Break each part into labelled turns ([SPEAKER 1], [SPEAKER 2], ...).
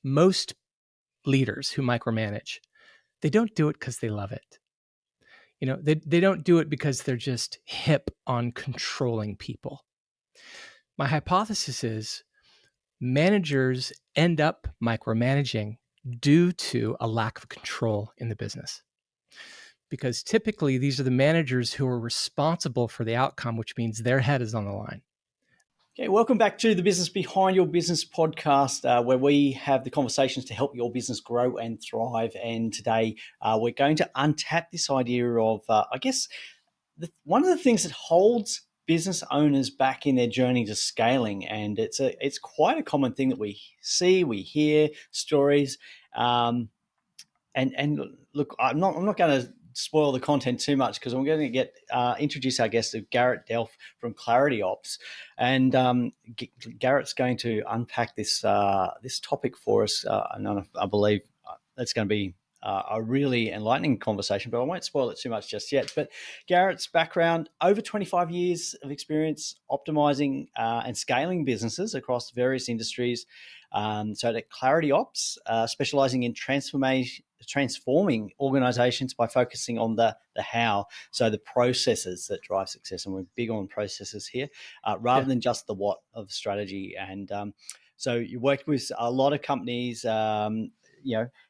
[SPEAKER 1] most leaders who micromanage, they don't do it because they love it. They don't do it because they're just hip on controlling people. My hypothesis is managers end up micromanaging due to a lack of control in the business. Because typically these are the managers who are responsible for the outcome, which means their head is on the line.
[SPEAKER 2] Okay, welcome back to the Business Behind Your Business podcast, where we have the conversations to help your business grow and thrive. And today we're going to untap this idea of, one of the things that holds business owners back in their journey to scaling. And it's quite a common thing that we see, we hear stories. And look, I'm not going to spoil the content too much because I'm going to introduce our guest, Garrett Delph from Clarity Ops, and Garrett's going to unpack this topic for us, and I believe that's going to be a really enlightening conversation, but I won't spoil it too much just yet. But Garrett's background, over 25 years of experience optimizing and scaling businesses across various industries. So at Clarity Ops, specializing in transforming organizations by focusing on the how, so the processes that drive success. And we're big on processes here, rather than just the what of strategy. And so you worked with a lot of companies,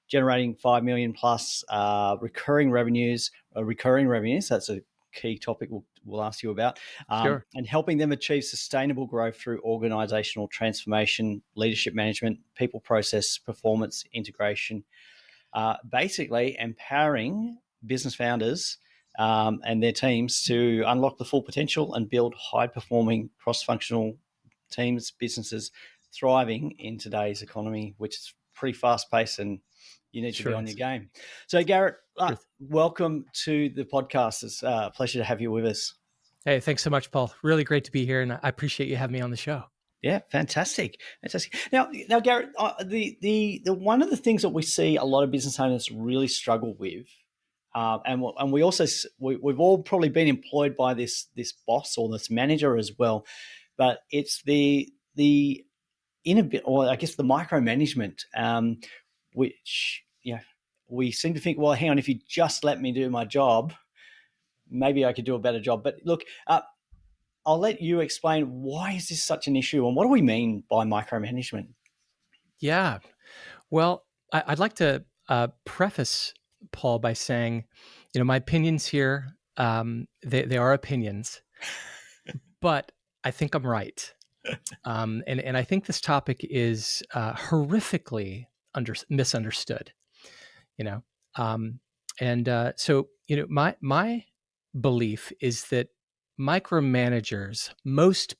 [SPEAKER 2] generating 5 million plus recurring revenues. That's a key topic we'll ask you about,
[SPEAKER 1] Sure.
[SPEAKER 2] and helping them achieve sustainable growth through organizational transformation, leadership management, people, process, performance, integration, basically empowering business founders and their teams to unlock the full potential and build high-performing cross-functional teams, businesses thriving in today's economy, which is pretty fast-paced and you need to be on your game. So, Garrett, welcome to the podcast. It's a pleasure to have you with us.
[SPEAKER 1] Hey, thanks so much, Paul. Really great to be here, and I appreciate you having me on the show.
[SPEAKER 2] Yeah, fantastic. Now, Garrett, the one of the things that we see a lot of business owners really struggle with, and we've all probably been employed by this boss or this manager as well, but it's the micromanagement, which we seem to think, well, hang on, if you just let me do my job, maybe I could do a better job. But look, I'll let you explain, why is this such an issue and what do we mean by micromanagement?
[SPEAKER 1] Yeah. Well, I'd like to preface, Paul, by saying, my opinions here, they are opinions, but I think I'm right. And I think this topic is horrifically misunderstood, so my belief is that micromanagers, most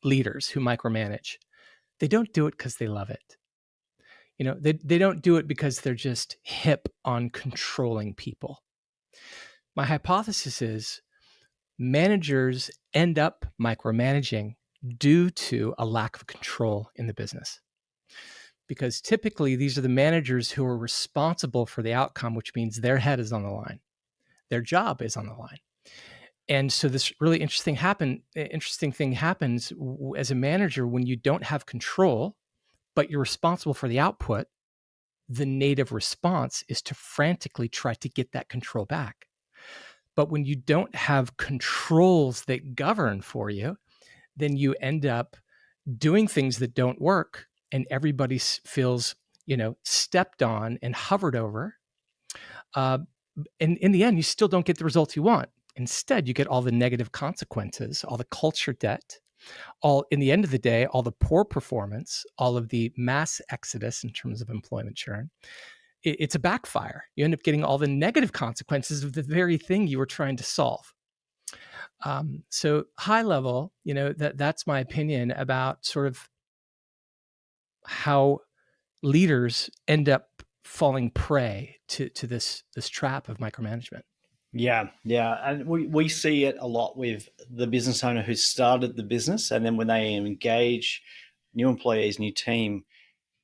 [SPEAKER 1] leaders who micromanage, they don't do it because they love it. They don't do it because they're just hip on controlling people. My hypothesis is managers end up micromanaging due to a lack of control in the business. Because typically these are the managers who are responsible for the outcome, which means their head is on the line. Their job is on the line. And so this really interesting thing happens as a manager when you don't have control, but you're responsible for the output. The native response is to frantically try to get that control back. But when you don't have controls that govern for you, then you end up doing things that don't work, and everybody feels, stepped on and hovered over. And in the end, you still don't get the results you want. Instead, you get all the negative consequences, all the culture debt, in the end of the day, all the poor performance, all of the mass exodus in terms of employment churn. It's a backfire. You end up getting all the negative consequences of the very thing you were trying to solve. So high level, that's my opinion about sort of how leaders end up falling prey to this trap of micromanagement.
[SPEAKER 2] Yeah. And we see it a lot with the business owner who started the business, and then when they engage new employees, new team,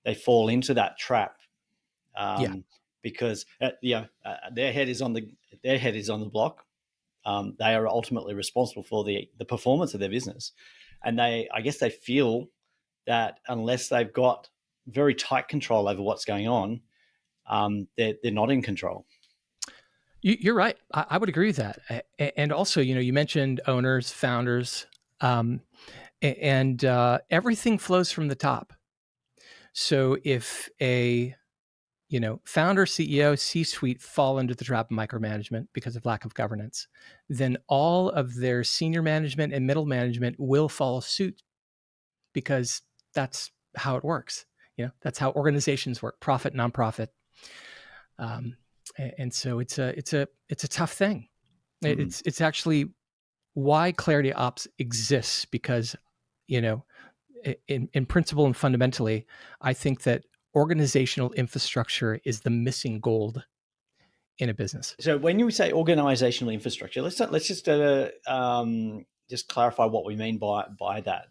[SPEAKER 2] they fall into that trap. Because their head is on the block. They are ultimately responsible for the performance of their business, and they feel that unless they've got very tight control over what's going on, they're not in control.
[SPEAKER 1] You're right. I would agree with that. And also, you mentioned owners, founders, um, and everything flows from the top. So if a founder, CEO, C-suite fall into the trap of micromanagement because of lack of governance, then all of their senior management and middle management will follow suit because that's how it works. That's how organizations work: profit, nonprofit. Um, and so it's a tough thing.
[SPEAKER 2] Mm.
[SPEAKER 1] It's actually why Clarity Ops exists, because you know in principle and fundamentally, I think that organizational infrastructure is the missing gold in a business.
[SPEAKER 2] So when you say organizational infrastructure, let's just clarify what we mean by that.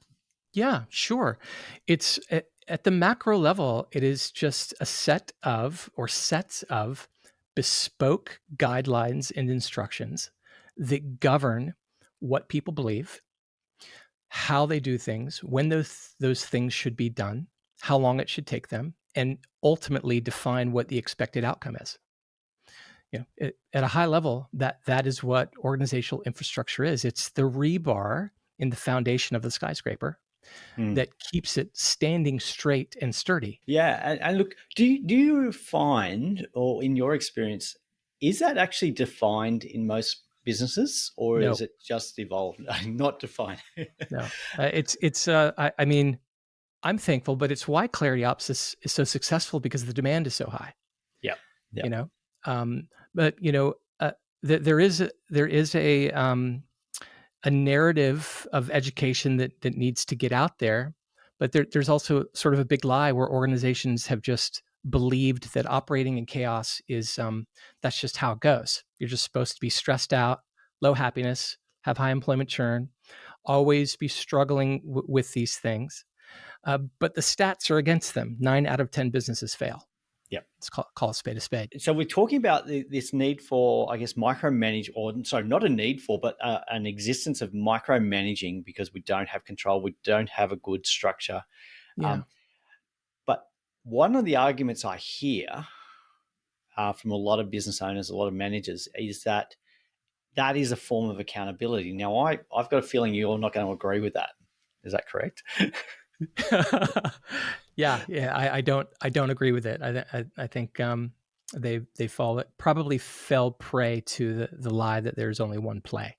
[SPEAKER 1] Yeah, sure. It's at the macro level, it is just a set of or sets of bespoke guidelines and instructions that govern what people believe, how they do things, when those things should be done, how long it should take them, and ultimately define what the expected outcome is. At a high level, that is what organizational infrastructure is. It's the rebar in the foundation of the skyscraper
[SPEAKER 2] Mm.
[SPEAKER 1] that keeps it standing straight and sturdy.
[SPEAKER 2] Yeah, and look, do you find, or in your experience, is that actually defined in most businesses, or is
[SPEAKER 1] No,
[SPEAKER 2] it just evolved, not defined?
[SPEAKER 1] no, it's. I mean, I'm thankful, but it's why Clarity Ops is so successful, because the demand is so high.
[SPEAKER 2] Yeah, yeah.
[SPEAKER 1] You know, but there is a narrative of education that needs to get out there, but there's also sort of a big lie where organizations have just believed that operating in chaos is that's just how it goes. You're just supposed to be stressed out, low happiness, have high employment churn, always be struggling with these things. But the stats are against them. 9 out of 10 businesses fail.
[SPEAKER 2] Yeah.
[SPEAKER 1] Let's call a spade a spade.
[SPEAKER 2] So we're talking about this need for, I guess, micromanage, or sorry, not a need for, but an existence of micromanaging, because we don't have control, we don't have a good structure.
[SPEAKER 1] Yeah.
[SPEAKER 2] Um, but one of the arguments I hear from a lot of business owners, a lot of managers, is that that is a form of accountability. Now, I've got a feeling you're not going to agree with that. Is that correct?
[SPEAKER 1] Yeah. I don't agree with it. I think they probably fell prey to the lie that there's only one play.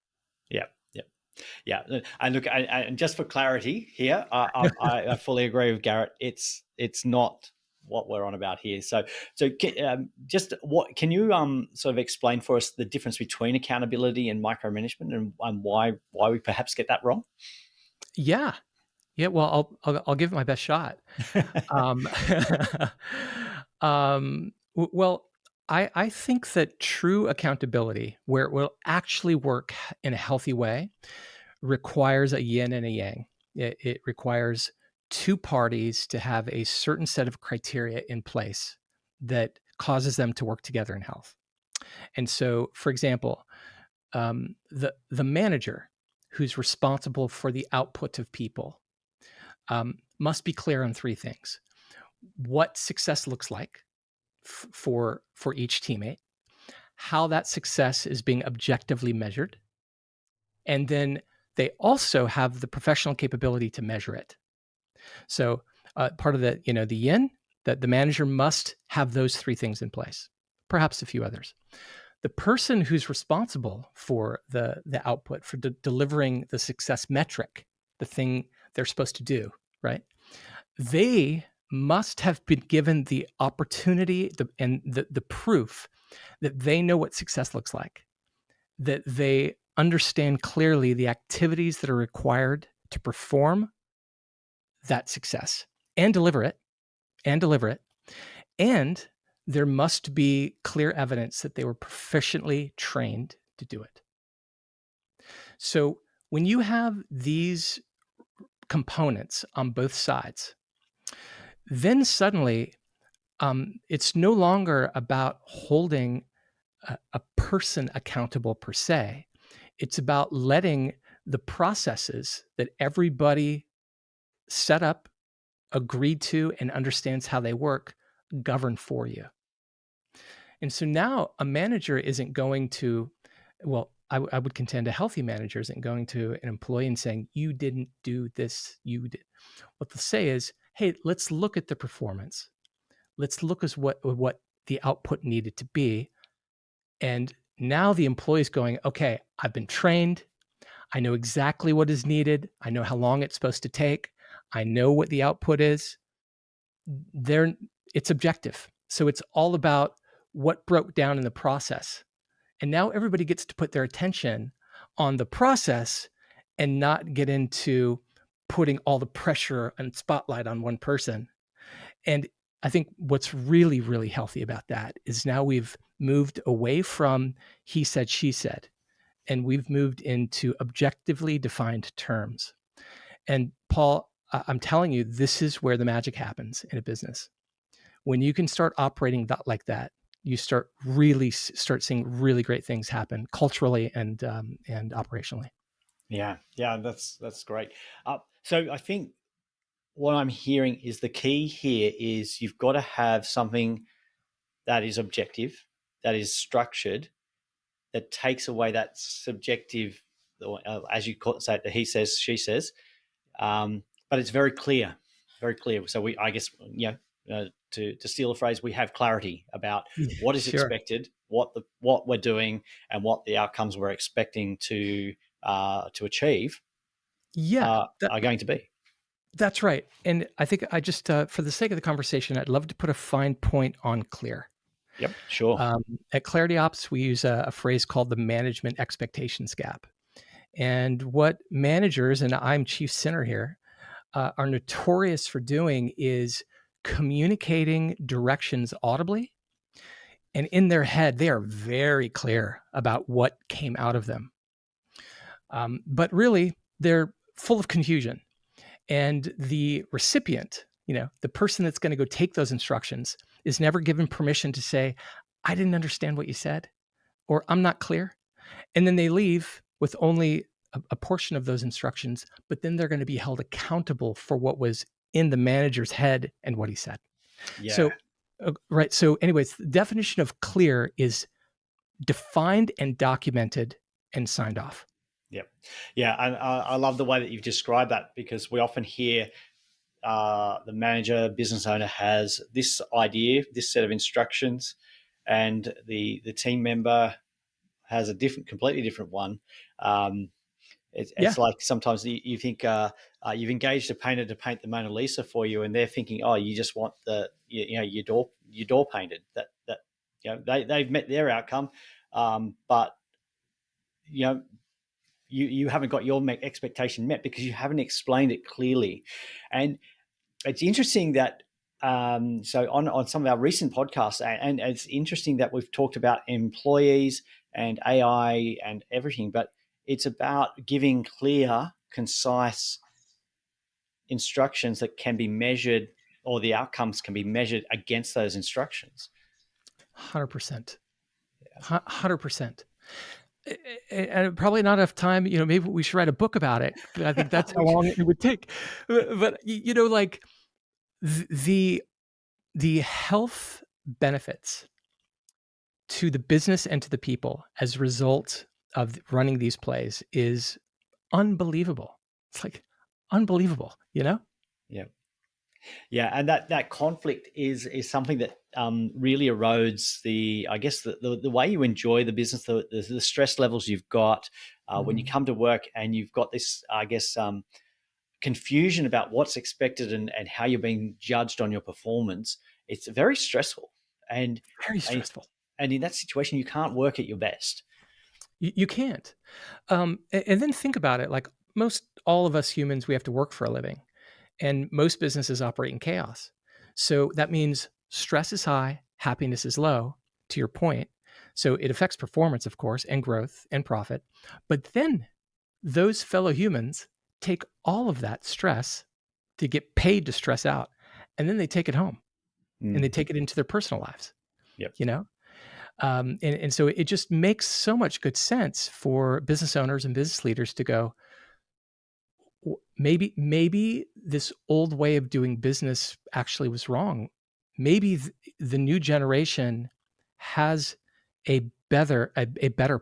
[SPEAKER 2] Yeah, yeah, yeah. And look, and just for clarity here, I fully agree with Garrett. It's not what we're on about here. So just what can you sort of explain for us the difference between accountability and micromanagement, and why we perhaps get that wrong?
[SPEAKER 1] Yeah, yeah. Well, I'll give it my best shot. Um, well, I think that true accountability, where it will actually work in a healthy way, requires a yin and a yang. It requires two parties to have a certain set of criteria in place that causes them to work together in health. And so, for example, the manager who's responsible for the output of people must be clear on three things: what success looks like for each teammate, how that success is being objectively measured, and then they also have the professional capability to measure it. So part of the yin, that the manager must have those three things in place, perhaps a few others. The person who's responsible for the output, for delivering the success metric, the thing they're supposed to do, right? They must have been given the opportunity and the proof that they know what success looks like, that they understand clearly the activities that are required to perform that success and deliver it, and deliver it. And there must be clear evidence that they were proficiently trained to do it. So when you have these components on both sides, then suddenly it's no longer about holding a person accountable per se. It's about letting the processes that everybody set up agreed to and understands how they work govern for you. And so now a manager isn't going to, well, I would contend a healthy manager isn't going to an employee and saying, you didn't do this, you did. What they'll say is, hey, let's look at the performance. Let's look at what the output needed to be. And now the employee's going, okay, I've been trained. I know exactly what is needed. I know how long it's supposed to take. I know what the output is. There, it's objective. So it's all about what broke down in the process. And now everybody gets to put their attention on the process and not get into putting all the pressure and spotlight on one person. And I think what's really, really healthy about that is now we've moved away from he said, she said, and we've moved into objectively defined terms. And Paul, I'm telling you, this is where the magic happens in a business. When you can start operating like that, you start seeing really great things happen culturally and operationally.
[SPEAKER 2] Yeah, yeah, that's great. So I think what I'm hearing is the key here is you've got to have something that is objective, that is structured, that takes away that subjective, as you say, the he says, she says, but it's very clear, very clear. So I guess, to steal a phrase, we have clarity about what is
[SPEAKER 1] Sure.
[SPEAKER 2] expected, what we're doing, and what the outcomes we're expecting to achieve
[SPEAKER 1] Yeah,
[SPEAKER 2] are going to be.
[SPEAKER 1] that's right. And I think I just, for the sake of the conversation, I'd love to put a fine point on clear.
[SPEAKER 2] Yep, sure.
[SPEAKER 1] Um, at Clarity Ops, we use a phrase called the management expectations gap. And what managers, and I'm chief sinner here, are notorious for doing is communicating directions audibly. And in their head, they are very clear about what came out of them. But really, they're full of confusion. And the recipient, the person that's going to go take those instructions, is never given permission to say, I didn't understand what you said, or I'm not clear. And then they leave with only a portion of those instructions, but then they're going to be held accountable for what was in the manager's head and what he said.
[SPEAKER 2] Yeah.
[SPEAKER 1] So, right. So, anyways, the definition of clear is defined and documented and signed off.
[SPEAKER 2] Yep. Yeah. And I love the way that you've described that, because we often hear the manager, business owner has this idea, this set of instructions, and the team member has a completely different one.
[SPEAKER 1] Yeah.
[SPEAKER 2] It's like sometimes you think you've engaged a painter to paint the Mona Lisa for you, and they're thinking, oh, you just want your door painted. That they've met their outcome, but you know you haven't got your expectation met because you haven't explained it clearly. And it's interesting that so on some of our recent podcasts, and it's interesting that we've talked about employees and AI and everything, but it's about giving clear, concise instructions that can be measured, or the outcomes can be measured against those instructions.
[SPEAKER 1] 100%. 100%. And probably not enough time. Maybe we should write a book about it. I think that's how long it would take. But like the health benefits to the business and to the people as a result of running these plays is unbelievable. It's like unbelievable.
[SPEAKER 2] Yeah. Yeah, and that conflict is something that really erodes the way you enjoy the business, the stress levels you've got when you come to work, and you've got this confusion about what's expected and how you're being judged on your performance. It's very stressful, and
[SPEAKER 1] Very
[SPEAKER 2] and,
[SPEAKER 1] stressful.
[SPEAKER 2] and in that situation, you can't work at your best.
[SPEAKER 1] You can't. And then think about it. Like most all of us humans, we have to work for a living. And most businesses operate in chaos. So that means stress is high, happiness is low, to your point. So it affects performance, of course, and growth and profit. But then those fellow humans take all of that stress to get paid to stress out. And then they take it home and they
[SPEAKER 2] Mm.
[SPEAKER 1] take it into their personal lives,
[SPEAKER 2] Yep.
[SPEAKER 1] you know? And so it just makes so much good sense for business owners and business leaders to go, maybe this old way of doing business actually was wrong. Maybe the new generation has a better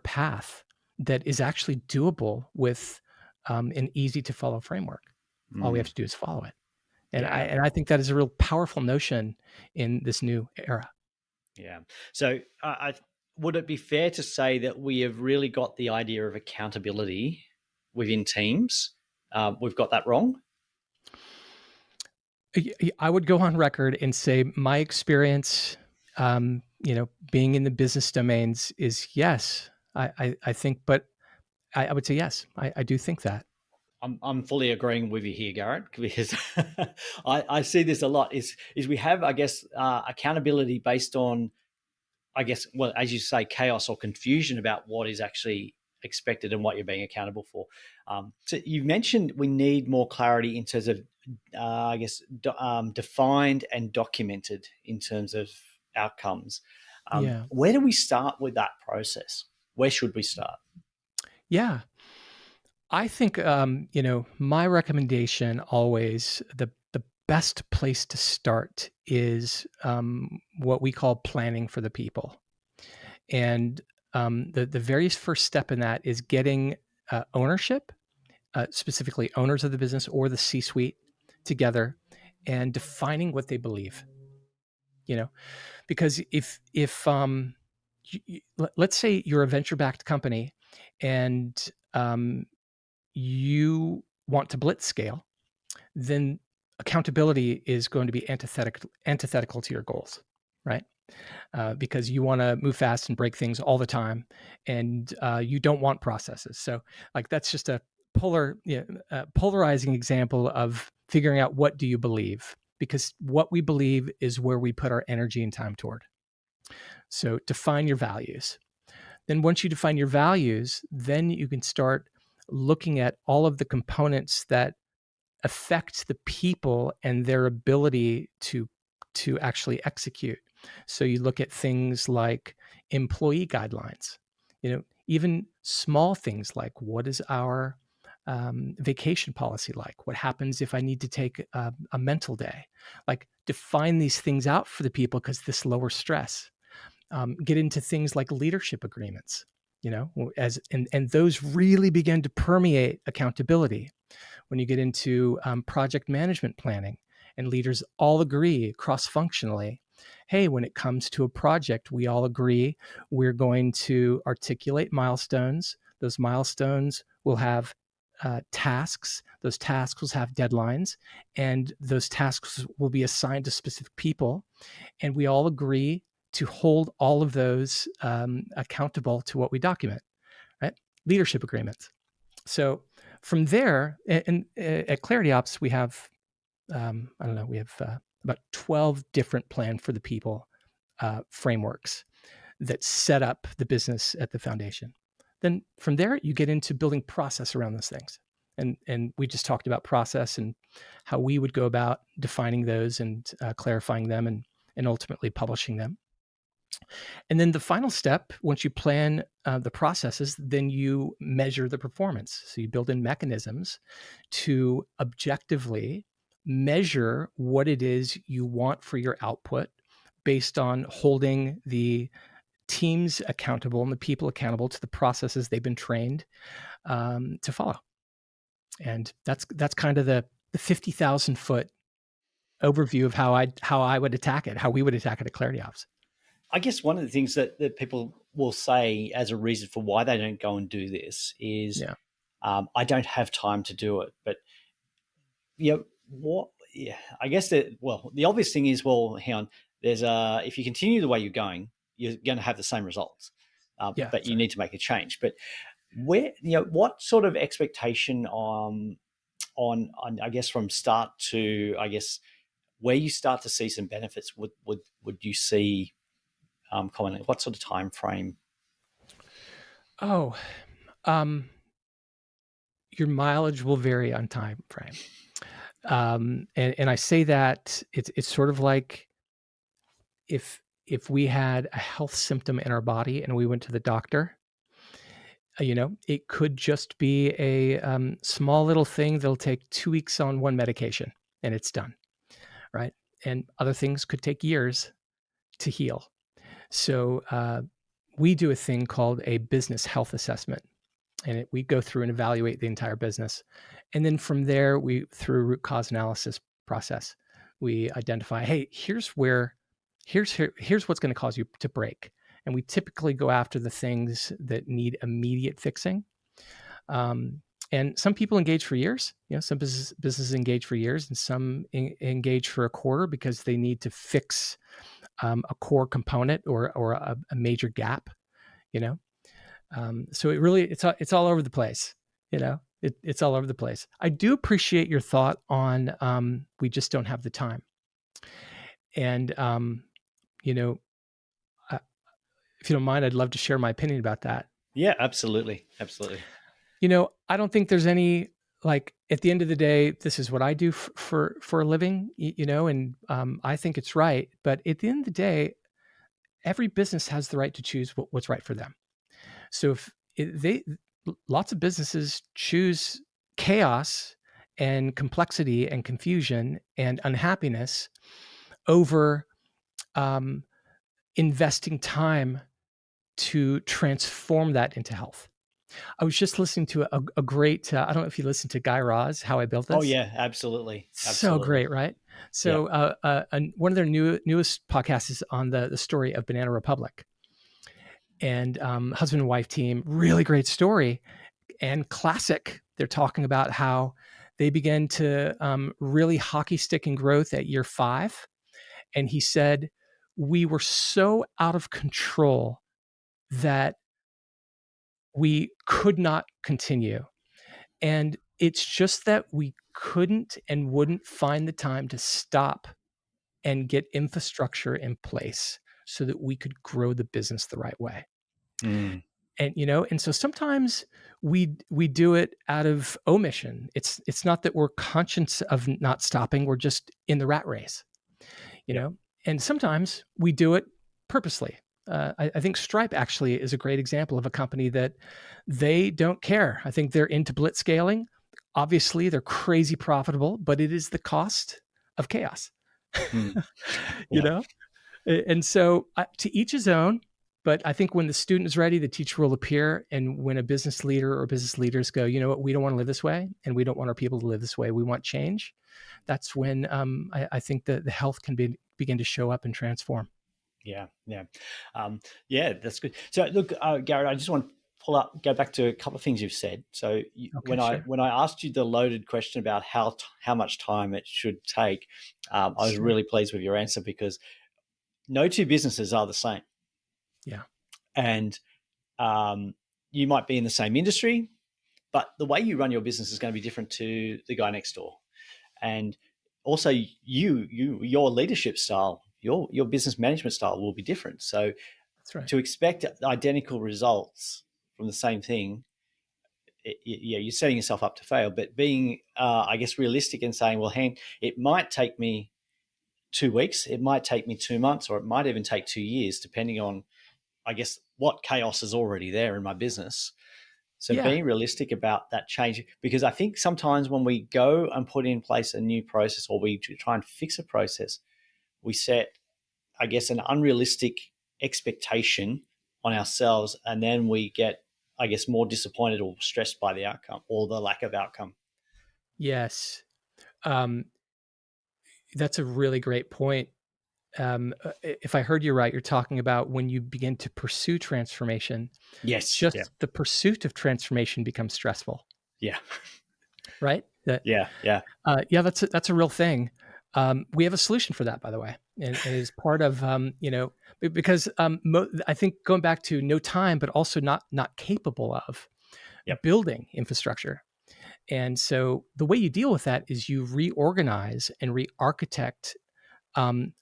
[SPEAKER 1] path that is actually doable with an easy to follow framework. All we have
[SPEAKER 2] Mm,
[SPEAKER 1] to do is follow it. And I
[SPEAKER 2] yeah.
[SPEAKER 1] and I think that is a real powerful notion in this new era.
[SPEAKER 2] Yeah. So, would it be fair to say that we have really got the idea of accountability within teams? We've got that wrong.
[SPEAKER 1] I would go on record and say my experience, being in the business domains is yes. I think, but I would say yes. I do think that.
[SPEAKER 2] I'm fully agreeing with you here, Garrett, because I see this a lot. Is we have, I guess, accountability based on, I guess, well, as you say, chaos or confusion about what is actually expected and what you're being accountable for. So you mentioned we need more clarity in terms of, I guess, defined and documented in terms of outcomes.
[SPEAKER 1] Yeah.
[SPEAKER 2] Where do we start with that process? Where should we start?
[SPEAKER 1] Yeah. I think, my recommendation always, the best place to start is what we call planning for the people. And the very first step in that is getting ownership, specifically owners of the business or the C suite together and defining what they believe. You know, because if let's say you're a venture backed company and you want to blitz scale, then accountability is going to be antithetical to your goals, right? Because you want to move fast and break things all the time, and you don't want processes. So, like that's just a polarizing example of figuring out what do you believe, because what we believe is where we put our energy and time toward. So, define your values. Then, once you define your values, then you can start looking at all of the components that affect the people and their ability to actually execute. So you look at things like employee guidelines, even small things like what is our vacation policy like? What happens if I need to take a mental day? Like define these things out for the people because this lowers stress. Get into things like leadership agreements, and those really begin to permeate accountability when you get into project management planning and leaders all agree cross functionally. Hey, when it comes to a project, we all agree we're going to articulate milestones. Those milestones will have tasks. Those tasks will have deadlines, and those tasks will be assigned to specific people. And we all agree to hold all of those accountable to what we document, right? Leadership agreements. So from there, and at Clarity Ops, we have I don't know, we have about 12 different plan for the people frameworks that set up the business at the foundation. Then from there, you get into building process around those things. And we just talked about process and how we would go about defining those and clarifying them and ultimately publishing them. And then the final step, once you plan the processes, then you measure the performance. So you build in mechanisms to objectively measure what it is you want for your output based on holding the teams accountable and the people accountable to the processes they've been trained to follow. And that's kind of the 50,000 foot overview of how I would attack it, how we would attack it at Clarity Ops.
[SPEAKER 2] I guess one of the things that people will say as a reason for why they don't go and do this is,
[SPEAKER 1] Yeah.
[SPEAKER 2] I don't have time to do it. But you know what? Yeah, I guess that. Well, the obvious thing is, well, hang on. If you continue the way you're going, you're going to have the same results,
[SPEAKER 1] Yeah.
[SPEAKER 2] but you
[SPEAKER 1] Sorry.
[SPEAKER 2] need to make a change. But what sort of expectation on I guess from start to, I guess, where you start to see some benefits would you see, commonly? What sort of time frame?
[SPEAKER 1] Oh, um, your mileage will vary on time frame. And I say that it's sort of like if we had a health symptom in our body and we went to the doctor, It could just be a small little thing that'll take 2 weeks on one medication and it's done, right? And other things could take years to heal. So we do a thing called a business health assessment, and we go through and evaluate the entire business, and then from there, through a root cause analysis process, we identify, hey, here's what's going to cause you to break, and we typically go after the things that need immediate fixing. Um, and some people engage for years. Some businesses engage for years, and some engage for a quarter because they need to fix a core component or a major gap. You know, so it's all over the place. It's all over the place. I do appreciate your thought on we just don't have the time, and you know, uh, if you don't mind, I'd love to share my opinion about that.
[SPEAKER 2] Yeah, absolutely. Absolutely.
[SPEAKER 1] I don't think there's any, like, at the end of the day, this is what I do for a living, and I think it's right. But at the end of the day, every business has the right to choose what's right for them. So if they, lots of businesses choose chaos and complexity and confusion and unhappiness over um, investing time to transform that into health. I was just listening to a great, I don't know if you listened to Guy Raz, How I Built
[SPEAKER 2] Oh
[SPEAKER 1] This.
[SPEAKER 2] yeah, absolutely.
[SPEAKER 1] So
[SPEAKER 2] Absolutely.
[SPEAKER 1] great, right?
[SPEAKER 2] Yeah.
[SPEAKER 1] So one of their newest podcasts is on the story of Banana Republic, and husband and wife team, really great story and classic. They're talking about how they began to really hockey stick in growth at year 5. And he said, we were so out of control that we could not continue. And it's just that we couldn't and wouldn't find the time to stop and get infrastructure in place so that we could grow the business the right way.
[SPEAKER 2] Mm.
[SPEAKER 1] And so sometimes we do it out of omission. It's not that we're conscious of not stopping, we're just in the rat race. you
[SPEAKER 2] Yep.
[SPEAKER 1] know and sometimes we do it purposely. I think Stripe actually is a great example of a company that they don't care. I think they're into blitz scaling. Obviously they're crazy profitable, but it is the cost of chaos.
[SPEAKER 2] Mm.
[SPEAKER 1] you
[SPEAKER 2] Yeah.
[SPEAKER 1] know and so to each his own. But I think when the student is ready, the teacher will appear. And when a business leader or business leaders go, you know what, we don't want to live this way, and we don't want our people to live this way, we want change. That's when I think that the health can begin to show up and transform.
[SPEAKER 2] Yeah. Yeah. Yeah, that's good. So look, Garrett, I just want to go back to a couple of things you've said. So
[SPEAKER 1] Okay,
[SPEAKER 2] when I
[SPEAKER 1] sure.
[SPEAKER 2] asked you the loaded question about how much time it should take, I was
[SPEAKER 1] Sure.
[SPEAKER 2] really pleased with your answer, because no two businesses are the same,
[SPEAKER 1] Yeah.
[SPEAKER 2] and you might be in the same industry, but the way you run your business is going to be different to the guy next door. And also your leadership style, your business management style will be different. So
[SPEAKER 1] That's right.
[SPEAKER 2] to expect identical results from the same thing, yeah, you're setting yourself up to fail. But being, I guess, realistic and saying, well, it might take me 2 weeks, it might take me 2 months, or it might even take 2 years, depending on, I guess, what chaos is already there in my business. So
[SPEAKER 1] Yeah.
[SPEAKER 2] being realistic about that change, because I think sometimes when we go and put in place a new process, or we try and fix a process, we set, I guess, an unrealistic expectation on ourselves, and then we get, I guess, more disappointed or stressed by the outcome or the lack of outcome.
[SPEAKER 1] Yes. Um, that's a really great point. If I heard you right, you're talking about when you begin to pursue transformation,
[SPEAKER 2] Yes. Yeah.
[SPEAKER 1] just the pursuit of transformation becomes stressful,
[SPEAKER 2] Yeah.
[SPEAKER 1] right? That
[SPEAKER 2] Yeah. Yeah.
[SPEAKER 1] Yeah, that's a real thing. We have a solution for that, by the way, and it is part of because I think going back to no time, but also not capable of
[SPEAKER 2] Yep.
[SPEAKER 1] building infrastructure. And so the way you deal with that is you reorganize and re-architect um,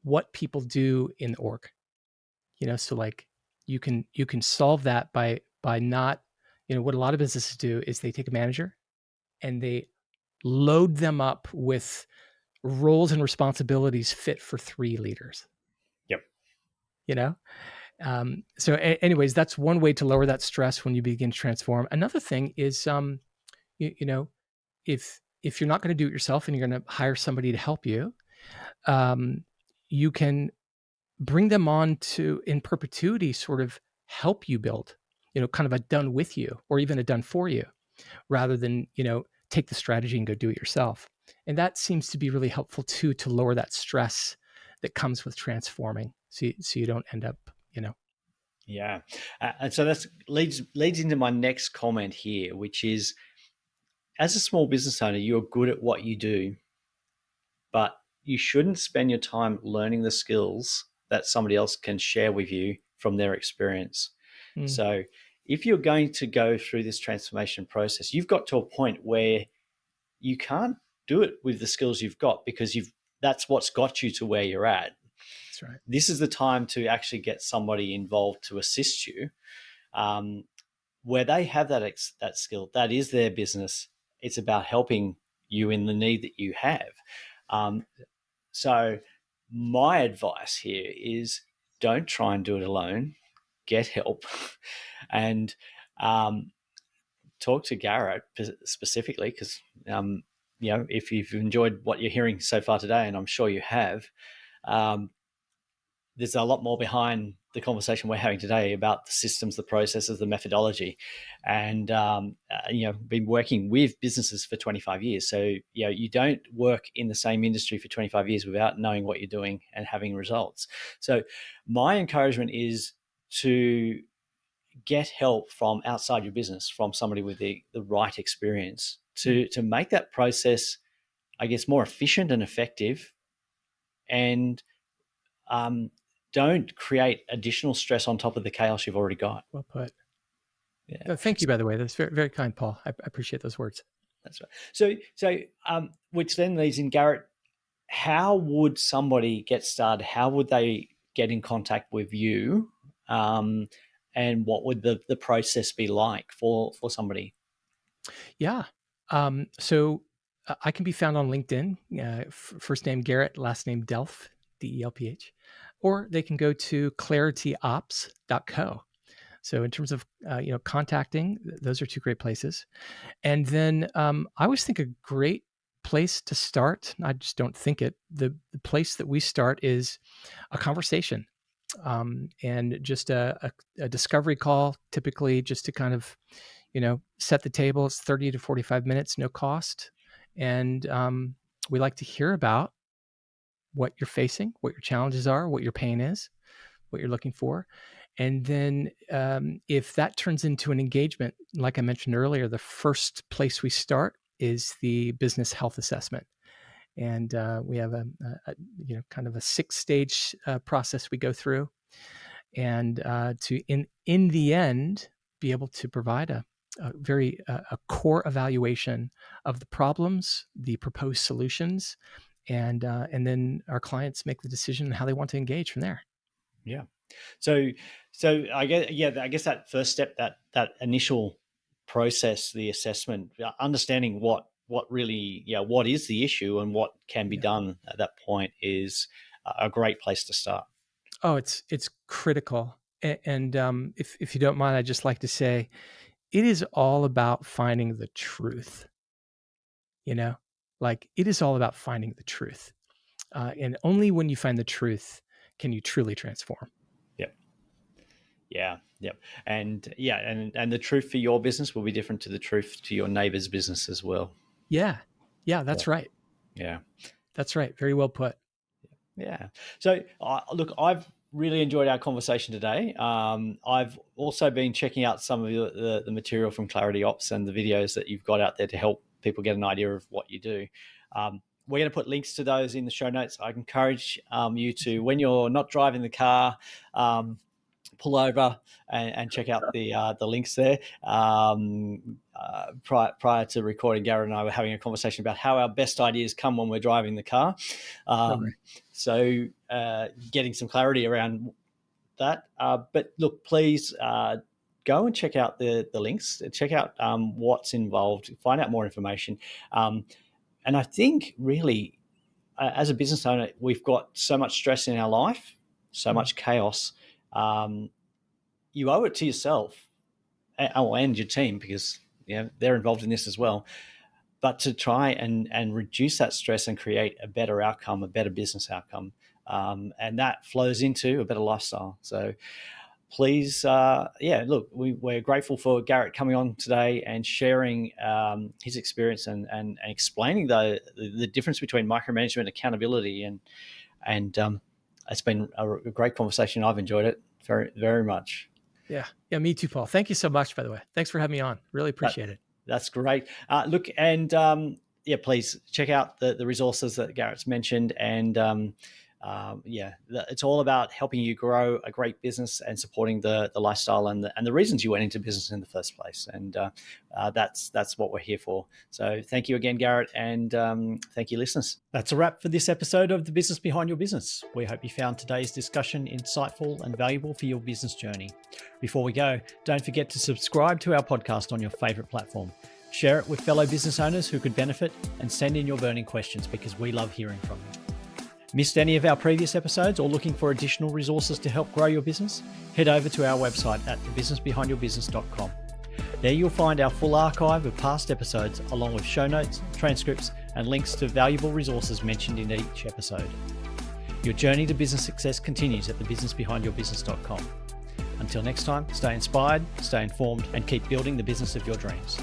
[SPEAKER 1] what people do in the org. So like you can solve that by not, what a lot of businesses do is they take a manager and they load them up with roles and responsibilities fit for 3 leaders.
[SPEAKER 2] Yep.
[SPEAKER 1] You know, Anyways, that's one way to lower that stress when you begin to transform. Another thing is, you know, if you're not going to do it yourself and you're going to hire somebody to help you, um, you can bring them on to in perpetuity, sort of help you build, kind of a done with you or even a done for you, rather than take the strategy and go do it yourself. And that seems to be really helpful too, to lower that stress that comes with transforming, so you don't end up,
[SPEAKER 2] Yeah, and so that's leads into my next comment here, which is, as a small business owner, you're good at what you do, but you shouldn't spend your time learning the skills that somebody else can share with you from their experience.
[SPEAKER 1] mm,
[SPEAKER 2] So if you're going to go through this transformation process, you've got to a point where you can't do it with the skills you've got, because that's what's got you to where you're at.
[SPEAKER 1] that's right.
[SPEAKER 2] This is the time to actually get somebody involved to assist you, um, where they have that skill. That is their business. It's about helping you in the need that you have. Um, so my advice here is, don't try and do it alone. Get help, and talk to Garrett specifically, because if you've enjoyed what you're hearing so far today, and I'm sure you have, um, there's a lot more behind the conversation we're having today about the systems, the processes, the methodology, and been working with businesses for 25 years. So you don't work in the same industry for 25 years without knowing what you're doing and having results. So my encouragement is to get help from outside your business, from somebody with the right experience,
[SPEAKER 1] Mm.
[SPEAKER 2] to make that process, I guess, more efficient and effective, and um, don't create additional stress on top of the chaos you've already got.
[SPEAKER 1] Well put.
[SPEAKER 2] Yeah,
[SPEAKER 1] No, thank you, by the way. That's very, very kind, Paul. I appreciate those words.
[SPEAKER 2] that's right. So which then leads in, Garrett, how would somebody get started? How would they get in contact with you? Um, and what would the process be like for somebody?
[SPEAKER 1] Yeah. I can be found on LinkedIn. First name Garrett, last name Delph, Delph, or they can go to clarityops.co. So in terms of contacting, those are two great places. And then I always think a great place to start. I just don't think it. The place that we start is a conversation, and just a discovery call, typically just to kind of set the table. It's 30 to 45 minutes, no cost. And we like to hear about what you're facing, what your challenges are, what your pain is, what you're looking for. And then if that turns into an engagement, like I mentioned earlier, the first place we start is the business health assessment. And we have a kind of a 6-stage process we go through, and to in the end be able to provide a core evaluation of the problems, the proposed solutions, and then our clients make the decision how they want to engage from there.
[SPEAKER 2] Yeah. So, I guess that first step, that initial process, the assessment, understanding what really, what is the issue and what can be
[SPEAKER 1] Yeah.
[SPEAKER 2] done at that point, is a great place to start.
[SPEAKER 1] Oh, it's critical. And if you don't mind, I'd just like to say it is all about finding the truth. You know, like it is all about finding the truth, and only when you find the truth can you truly transform.
[SPEAKER 2] Yep. Yeah. Yep. And the truth for your business will be different to the truth to your neighbor's business as well.
[SPEAKER 1] Yeah, yeah,
[SPEAKER 2] Yeah.
[SPEAKER 1] that's right.
[SPEAKER 2] Yeah.
[SPEAKER 1] That's right. Very well put.
[SPEAKER 2] Yeah. So, look, I've really enjoyed our conversation today. I've also been checking out some of the material from Clarity Ops and the videos that you've got out there to help people get an idea of what you do. We're going to put links to those in the show notes. I encourage you to, when you're not driving the car, pull over and check out the links there. Prior to recording, Garrett and I were having a conversation about how our best ideas come when we're driving the car.
[SPEAKER 1] Oh, great.
[SPEAKER 2] So getting some clarity around that. But look, please go and check out the links. Check out what's involved. Find out more information. And I think really, as a business owner, we've got so much stress in our life, so
[SPEAKER 1] Mm,
[SPEAKER 2] much chaos. you owe it to yourself and your team, because they're involved in this as well, but to try and reduce that stress and create a better outcome, a better business outcome. And that flows into a better lifestyle. So please, look, we're grateful for Garrett coming on today and sharing his experience and explaining the difference between micromanagement and accountability. And it's been a great conversation. I've enjoyed it very, very much.
[SPEAKER 1] Yeah, me too, Paul. Thank you so much, by the way. Thanks for having me on. Really appreciate it.
[SPEAKER 2] That's great. Look, and please check out the resources that Garrett's mentioned. And it's all about helping you grow a great business and supporting the lifestyle and the reasons you went into business in the first place. And that's what we're here for. So thank you again, Garrett, and thank you, listeners. That's a wrap for this episode of The Business Behind Your Business. We hope you found today's discussion insightful and valuable for your business journey. Before we go, don't forget to subscribe to our podcast on your favorite platform. Share it with fellow business owners who could benefit, and send in your burning questions, because we love hearing from you. Missed any of our previous episodes or looking for additional resources to help grow your business? Head over to our website at thebusinessbehindyourbusiness.com. There you'll find our full archive of past episodes, along with show notes, transcripts, and links to valuable resources mentioned in each episode. Your journey to business success continues at thebusinessbehindyourbusiness.com. Until next time, stay inspired, stay informed, and keep building the business of your dreams.